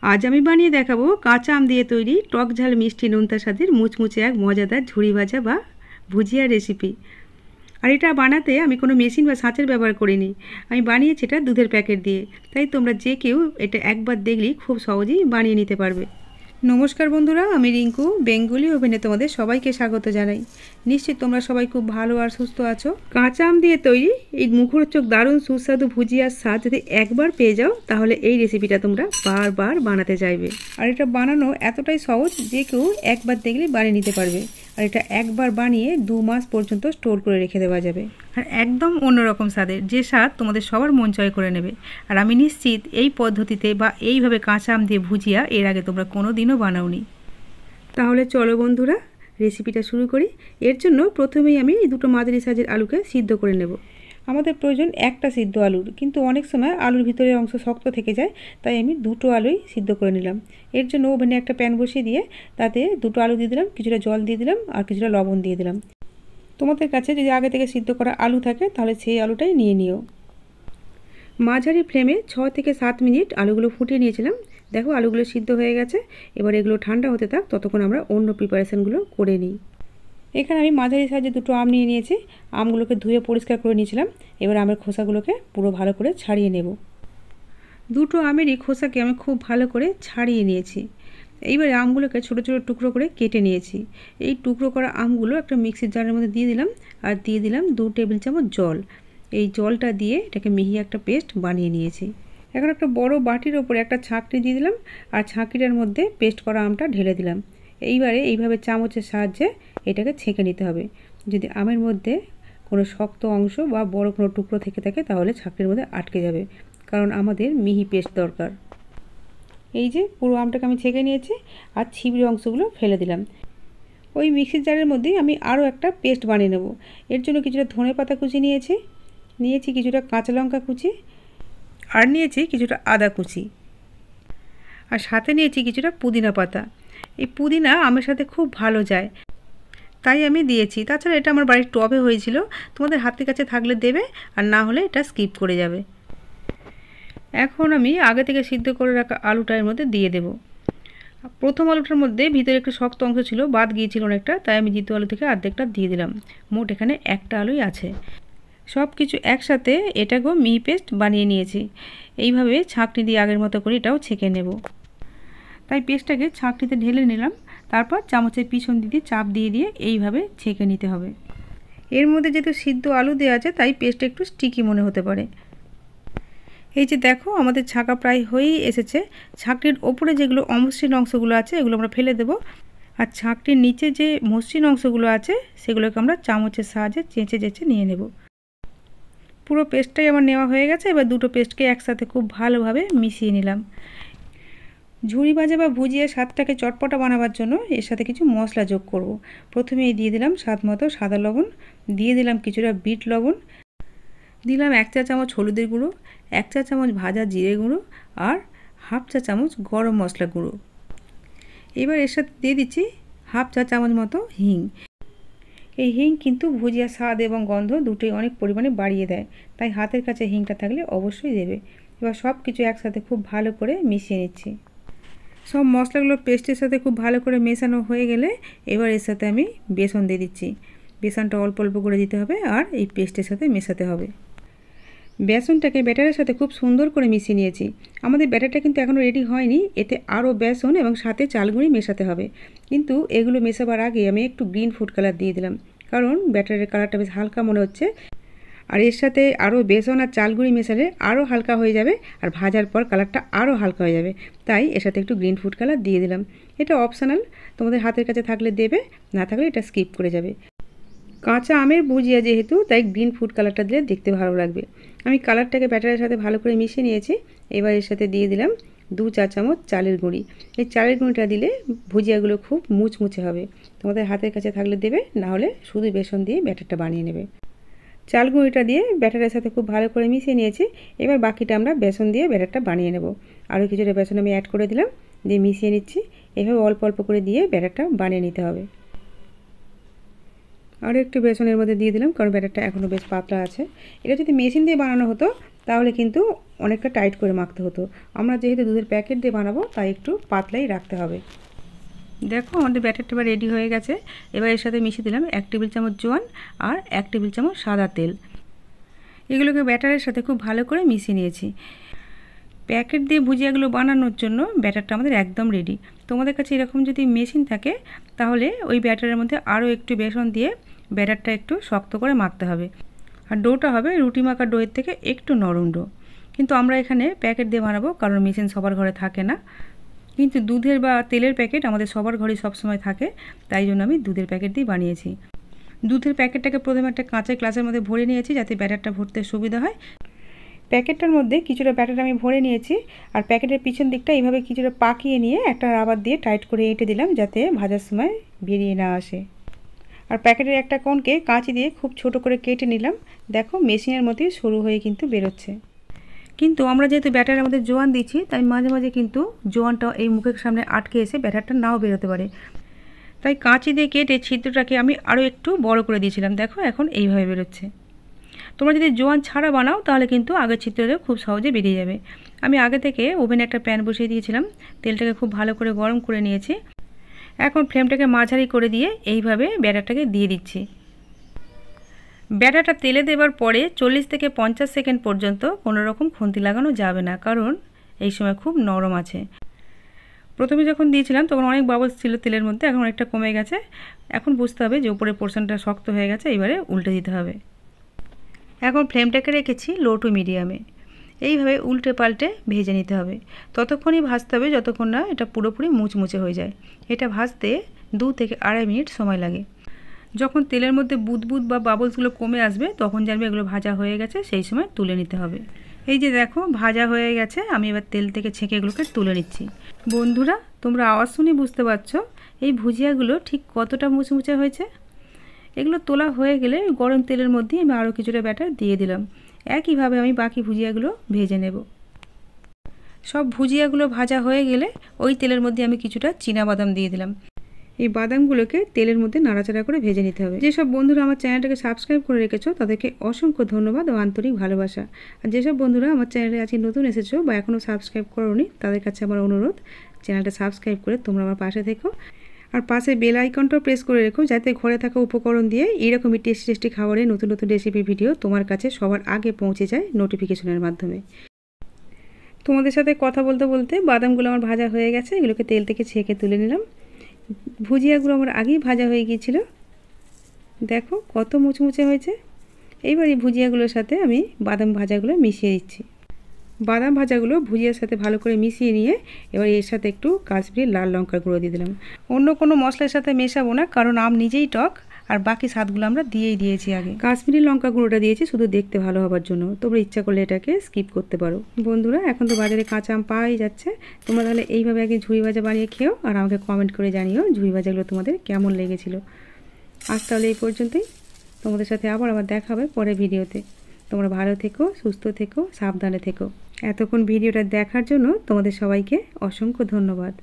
আজ আমি বানিয়ে দেখাবো কাঁচা আম দিয়ে তৈরি টক ঝাল মিষ্টি নোনতা স্বাদের মুচমুচে এক মজাদার ঝুড়ি ভাজা বা ভুজিয়া রেসিপি। আর এটা বানাতে আমি কোনো মেশিন বা ছাঁচের ব্যবহার করিনি। আমি বানিয়েছি এটা দুধের প্যাকেট দিয়ে। তাই তোমরা যে কেউ এটা একবার দেখলেই খুব সহজেই বানিয়ে নিতে পারবে। নমস্কার বন্ধুরা, আমি রিঙ্কু বেঙ্গলি ওভেনে তোমাদের সবাইকে স্বাগত জানাই। নিশ্চয়ই তোমরা সবাই খুব ভালো আর সুস্থ আছো। কাঁচা আম দিয়ে তৈরি এই মুখরোচক দারুণ সুস্বাদু ভুজিয়ার স্বাদ যদি একবার পেয়ে যাও তাহলে এই রেসিপিটা তোমরা বারবার বানাতে চাইবে। আর এটা বানানো এতটাই সহজ যে কেউ একবার দেখলেই বানিয়ে নিতে পারবে। আর এটা একবার বানিয়ে 2 মাস পর্যন্ত স্টোর করে রেখে দেওয়া যাবে। আর একদম অন্যরকম স্বাদের, যে স্বাদ তোমাদের সবার মন জয় করে নেবে। আর আমি নিশ্চিত এই পদ্ধতিতে বা এইভাবে কাঁচা আম দিয়ে ভুজিয়া এর আগে তোমরা কোনো দিনও বানাওনি। তাহলে চলো বন্ধুরা রেসিপিটা শুরু করি। এর জন্য প্রথমেই আমি এই দুটো মাঝারি সাইজের আলুকে সিদ্ধ করে নেব। আমাদের প্রয়োজন একটা সিদ্ধ আলুর, কিন্তু অনেক সময় আলুর ভিতরের অংশ শক্ত থেকে যায়, তাই আমি দুটো আলুই সিদ্ধ করে নিলাম। এর জন্য ওভেনে একটা প্যান বসিয়ে দিয়ে তাতে দুটো আলু দিয়ে দিলাম, কিছুটা জল দিয়ে দিলাম আর কিছুটা লবণ দিয়ে দিলাম। তোমাদের কাছে যদি আগে থেকে সিদ্ধ করা আলু থাকে তাহলে সেই আলুটাই নিয়ে নিও। মাঝারি ফ্লেমে 6 থেকে 7 মিনিট আলুগুলো ফুটিয়ে নিয়েছিলাম। দেখো আলুগুলো সিদ্ধ হয়ে গেছে। এবার এগুলো ঠান্ডা হতে থাক, ততক্ষণ আমরা অন্য প্রিপারেশানগুলো করে নিই। এখানে আমি মাঝারি সাইজে দুটো আম নিয়ে নিয়েছি। আমগুলোকে ধুয়ে পরিষ্কার করে নিয়েছিলাম। এবার আমের খোসাগুলোকে পুরো ভালো করে ছাড়িয়ে নেব। দুটো আমেরই খোসাকে আমি খুব ভালো করে ছাড়িয়ে নিয়েছি। এইবারে আমগুলোকে ছোটো ছোটো টুকরো করে কেটে নিয়েছি। এই টুকরো করা আমগুলো একটা মিক্সির জারের মধ্যে দিয়ে দিলাম আর দিয়ে দিলাম 2 টেবিল চামচ জল। এই জলটা দিয়ে এটাকে মিহি একটা পেস্ট বানিয়ে নিয়েছি। এখন একটা বড় বাটির ওপরে একটা ছাঁকনি দিয়ে দিলাম আর ছাঁকনিটার মধ্যে পেস্ট করা আমটা ঢেলে দিলাম। এইবারে এইভাবে চামচের সাহায্যে এটাকে ছেঁকে নিতে হবে। যদি আমের মধ্যে কোনো শক্ত অংশ বা বড় কোনো টুকরো থেকে থাকে তাহলে ছাঁকনির মধ্যে আটকে যাবে, কারণ আমাদের মিহি পেস্ট দরকার। এই যে পুরো আমটাকে আমি ছেঁকে নিয়েছি আর ছিবড়ে অংশগুলো ফেলে দিলাম। ওই মিক্সির জারের মধ্যেই আমি আরও একটা পেস্ট বানিয়ে নেব। এর জন্য কিছুটা ধনে পাতা কুচি নিয়েছি কিছুটা কাঁচা লঙ্কা কুচি আর নিয়েছি কিছুটা আদা কুচি আর সাথে নিয়েছি কিছুটা পুদিনা পাতা। এই পুদিনা আমের সাথে খুব ভালো যায়, তাই আমি দিয়েছি। তাছাড়া এটা আমার বাড়ির টবে হয়েছিল, তোমাদের হাতের কাছে থাকলে দেবে, আর না হলে এটা স্কিপ করে যাবে। এখন আমি আগে থেকে সিদ্ধ করে রাখা আলুটা এর মধ্যে দিয়ে দেব। প্রথম আলুটার মধ্যে ভিতরে একটু শক্ত অংশ ছিল, বাদ গিয়েছিল অনেকটা, তাই আমি দ্বিতীয় আলু থেকে অর্ধেকটা দিয়ে দিলাম। মোট এখানে একটা আলুই আছে। সব কিছু একসাথে এটাকেও মিহি পেস্ট বানিয়ে নিয়েছি। এইভাবে ছাঁকনি দিয়ে আগের মতো করে এটাও ছেঁকে নেব। তাই পেস্টটাকে ছাঁকনিতে ঢেলে নিলাম, তারপর চামচের পিছন দিয়ে চাপ দিয়ে এইভাবে ছেঁকে নিতে হবে। এর মধ্যে যেহেতু সিদ্ধ আলু দেওয়া আছে তাই পেস্টটা একটু স্টিকি মনে হতে পারে। এই যে দেখো আমাদের ছাঁকা প্রায় হয়েই এসেছে। ছাঁকনির ওপরে যেগুলো অমসৃণ অংশগুলো আছে এগুলো আমরা ফেলে দেব, আর ছাঁকনির নিচে যে মসৃণ অংশগুলো আছে সেগুলোকে আমরা চামচের সাহায্যে চেঁচে নিয়ে নেব। পুরো পেস্টটাই আমার নেওয়া হয়ে গেছে। এবার দুটো পেস্টকে একসাথে খুব ভালোভাবে মিশিয়ে নিলাম। ঝুড়ি ভাজা বা ভুজিয়া স্বাদটাকে চটপটা বানাবার জন্য এর সাথে কিছু মশলা যোগ করব। প্রথমেই দিয়ে দিলাম স্বাদ মতো সাদা লবণ, দিয়ে দিলাম কিছুটা বিট লবণ, দিলাম 1 চা চামচ হলুদের গুঁড়ো, 1 চা চামচ ভাজা জিরে গুঁড়ো আর হাফ চা চামচ গরম মশলা গুঁড়ো। এবার এর সাথে দিয়ে দিচ্ছি হাফ চা চামচ মতো হিং। এই হিং কিন্তু ভুজিয়ার স্বাদ এবং গন্ধ দুটোই অনেক পরিমাণে বাড়িয়ে দেয়, তাই হাতের কাছে হিংটা থাকলে অবশ্যই দেবে। এবার সব কিছু একসাথে খুব ভালো করে মিশিয়ে নিচ্ছি। সব মশলাগুলো পেস্টের সাথে খুব ভালো করে মেশানো হয়ে গেলে এবার এর সাথে আমি বেসন দিয়ে দিচ্ছি। বেসনটা অল্প অল্প করে দিতে হবে আর এই পেস্টের সাথে মেশাতে হবে। বেসনটাকে ব্যাটারের সাথে খুব সুন্দর করে মিশিয়ে নিয়েছি। আমাদের ব্যাটারটা কিন্তু এখনও রেডি হয়নি, এতে আরও বেসন এবং সাথে চালগুঁড়ি মেশাতে হবে। কিন্তু এগুলো মেশাবার আগে আমি একটু গ্রিন ফুড কালার দিয়ে দিলাম, কারণ ব্যাটারের কালারটা বেশ হালকা মনে হচ্ছে। আর এর সাথে আরও বেসন আর চালগুঁড়ি মেশালে আরও হালকা হয়ে যাবে, আর ভাজার পর কালারটা আরও হালকা হয়ে যাবে। তাই এর সাথে একটু গ্রিন ফুড কালার দিয়ে দিলাম। এটা অপশনাল, তোমাদের হাতের কাছে থাকলে দেবে, না থাকলে এটা স্কিপ করে যাবে। কাঁচা আমের ভুজিয়া যেহেতু, তাই গ্রিন ফুড কালারটা দিলে দেখতে ভালো লাগবে। আমি কালারটাকে ব্যাটারের সাথে ভালো করে মিশিয়ে নিয়েছি। এবার এর সাথে দিয়ে দিলাম 2 চা চামচ চালের গুঁড়ি। এই চালের গুঁড়িটা দিলে ভুজিয়াগুলো খুব মুচমুচে হবে। তোমাদের হাতের কাছে থাকলে দেবে, না হলে শুধু বেসন দিয়ে ব্যাটারটা বানিয়ে নেবে। চাল গুঁড়িটা দিয়ে ব্যাটারের সাথে খুব ভালো করে মিশিয়ে নিয়েছি। এবার বাকিটা আমরা বেসন দিয়ে ব্যাটারটা বানিয়ে নেব। আরও কিছুটা বেসন আমি অ্যাড করে দিলাম, দিয়ে মিশিয়ে নিচ্ছি। এভাবে অল্প অল্প করে দিয়ে ব্যাটারটা বানিয়ে নিতে হবে। আরও একটু বেসনের মধ্যে দিয়ে দিলাম, কারণ ব্যাটারটা এখনও বেশ পাতলা আছে। এটা যদি মেশিন দিয়ে বানানো হতো তাহলে কিন্তু অনেকটা টাইট করে মাখতে হতো। আমরা যেহেতু দুধের প্যাকেট দিয়ে বানাবো তাই একটু পাতলাই রাখতে হবে। দেখো আমাদের ব্যাটারটা এবার রেডি হয়ে গেছে। এবার এর সাথে মিশিয়ে দিলাম 1 টেবিল চামচ জোয়ান আর 1 টেবিল চামচ সাদা তেল। এগুলোকে ব্যাটারের সাথে খুব ভালো করে মিশিয়ে নিয়েছি। প্যাকেট দিয়ে ভুজিয়াগুলো বানানোর জন্য ব্যাটারটা আমাদের একদম রেডি। তোমাদের কাছে এরকম যদি মেশিন থাকে তাহলে ওই ব্যাটারের মধ্যে আরও একটু বেসন দিয়ে ব্যাটারটা একটু শক্ত করে মাখতে হবে। আর ডোটা হবে রুটি মাখার ডোয়ের থেকে একটু নরম ডো। কিন্তু আমরা এখানে প্যাকেট দিয়ে বানাবো, কারণ মেশিন সবার ঘরে থাকে না। কিন্তু দুধের বা তেলের প্যাকেট আমাদের সবার ঘরেই সবসময় থাকে, তাই জন্য আমি দুধের প্যাকেট দিয়ে বানিয়েছি। দুধের প্যাকেটটাকে প্রথমে একটা কাঁচের গ্লাসের মধ্যে ভরে নিয়েছি যাতে ব্যাটারটা ভরতে সুবিধা হয়। প্যাকেটটার মধ্যে কিছুটা ব্যাটার আমি ভরে নিয়েছি আর প্যাকেটের পিছন দিকটা এইভাবে কিছুটা পাকিয়ে নিয়ে একটা রাবার দিয়ে টাইট করে এঁটে দিলাম যাতে ভাজার সময় বেরিয়ে না আসে। আর প্যাকেটের একটা কোণকে কাঁচি দিয়ে খুব ছোট করে কেটে নিলাম। দেখো মেশিনের মতোই সরু হয়ে কিন্তু বেরোচ্ছে। কিন্তু আমরা যেহেতু ব্যাটারের মধ্যে জোয়ান দিচ্ছি তাই মাঝে মাঝে কিন্তু জোয়ানটা এই মুখের সামনে আটকে এসে ব্যাটারটা নাও বেরোতে পারে। তাই কাঁচি দিয়ে কেটে ছিদ্রটাকে আমি আরও একটু বড় করে দিয়েছিলাম। দেখো এখন এইভাবে বেরোচ্ছে। তোমরা যদি জোয়ান ছাড়া বানাও তাহলে কিন্তু আগের ছিদ্রটা খুব সহজে বেরিয়ে যাবে। আমি আগে থেকে ওভেনে একটা প্যান বসিয়ে দিয়েছিলাম, তেলটাকে খুব ভালো করে গরম করে নিয়েছি। এখন ফ্লেমটাকে মাঝারি করে দিয়ে এইভাবে ব্যাটারটাকে দিয়ে দিচ্ছি। ব্যাটারটা তেলে দেওয়ার পরে 40 থেকে 50 সেকেন্ড পর্যন্ত কোনো রকম খুন্তি লাগানো যাবে না, কারণ এই সময় খুব নরম আছে। প্রথমে যখন দিয়েছিলাম তখন অনেক বাবলস ছিল তেলের মধ্যে, এখন অনেকটা কমে গেছে। এখন বুঝতে হবে যে উপরের পোর্শনটা শক্ত হয়ে গেছে, এবারে উল্টে দিতে হবে। এখন ফ্লেমটাকে রেখেছি লো টু মিডিয়ামে। এইভাবে উল্টে পাল্টে ভেজে নিতে হবে। ততক্ষণই ভাজতে হবে যতক্ষণ না এটা পুরোপুরি মুচমুচে হয়ে যায়। এটা ভাজতে 2 থেকে 2.5 মিনিট সময় লাগে। যখন তেলের মধ্যে বুদবুদ বা বাবলসগুলো কমে আসবে তখন জানবে এগুলো ভাজা হয়ে গেছে, সেই সময় তুলে নিতে হবে। এই যে দেখো ভাজা হয়ে গেছে, আমি এবার তেল থেকে ছেঁকে এগুলোকে তুলে নিচ্ছি। বন্ধুরা তোমরা আওয়াজ শুনে বুঝতে পারছো এই ভুজিয়াগুলো ঠিক কতটা মুচমুচে হয়েছে। এগুলো তোলা হয়ে গেলে গরম তেলের মধ্যে আমি আরও কিছুটা ব্যাটার দিয়ে দিলাম। একইভাবে আমি বাকি ভুজিয়াগুলো ভেজে নেব। সব ভুজিয়াগুলো ভাজা হয়ে গেলে ওই তেলের মধ্যে আমি কিছুটা চীনাবাদাম দিয়ে দিলাম। এই বাদামগুলোকে তেলের মধ্যে নাড়াচাড়া করে ভেজে নিতে হবে। যেসব বন্ধুরা আমার চ্যানেলটাকে সাবস্ক্রাইব করে রেখেছো তাদেরকে অসংখ্য ধন্যবাদ ও আন্তরিক ভালোবাসা। আর যেসব বন্ধুরা আমার চ্যানেলে আজকে নতুন এসেছো বা এখনও সাবস্ক্রাইব করোনি তাদের কাছে আমার অনুরোধ, চ্যানেলটা সাবস্ক্রাইব করে তোমরা আমার পাশে থেকো। আর পাশে বেল আইকনটাও প্রেস করে রেখো যাতে ঘরে থাকা উপকরণ দিয়ে এইরকমই টেস্টি টেস্টি খাবারের নতুন নতুন রেসিপি ভিডিও তোমার কাছে সবার আগে পৌঁছে যায় নোটিফিকেশনের মাধ্যমে। তোমাদের সাথে কথা বলতে বলতে বাদামগুলো আমার ভাজা হয়ে গেছে, এগুলোকে তেল থেকে ছেঁকে তুলে নিলাম। ভুজিয়াগুলো আমার আগেই ভাজা হয়ে গিয়েছিল, দেখো কত মুচমুচে হয়েছে। এইবার এই ভুজিয়াগুলোর সাথে আমি বাদাম ভাজাগুলো মিশিয়ে দিচ্ছি। বাদাম ভাজাগুলো ভুজিয়ার সাথে ভালো করে মিশিয়ে নিয়ে এবার এর সাথে একটু কাশ্মীরি লাল লঙ্কার গুঁড়ো দিয়ে দিলাম। অন্য কোনো মশলার সাথে মেশাবো না, কারণ আম নিজেই টক আর বাকি স্বাদগুলো আমরা দিয়েই দিয়েছি আগে। কাশ্মীরি লঙ্কা গুঁড়োটা দিয়েছি শুধু দেখতে ভালো হবার জন্য, তোমরা ইচ্ছা করলে এটাকে স্কিপ করতে পারো। বন্ধুরা এখন তো বাজারে কাঁচা আম পাওয়াই যাচ্ছে, তোমরা তাহলে এইভাবে একদিন ঝুড়ি ভাজা বানিয়ে খেও আর আমাকে কমেন্ট করে জানিও ঝুড়ি ভাজাগুলো তোমাদের কেমন লেগেছিল। আজ তাহলে এই পর্যন্তই, তোমাদের সাথে আবার দেখা হবে পরের ভিডিওতে। তোমরা ভালো থেকো, সুস্থ থেকো, সাবধানে থেকো। এতক্ষণ ভিডিওটা দেখার জন্য তোমাদের সবাইকে অসংখ্য ধন্যবাদ।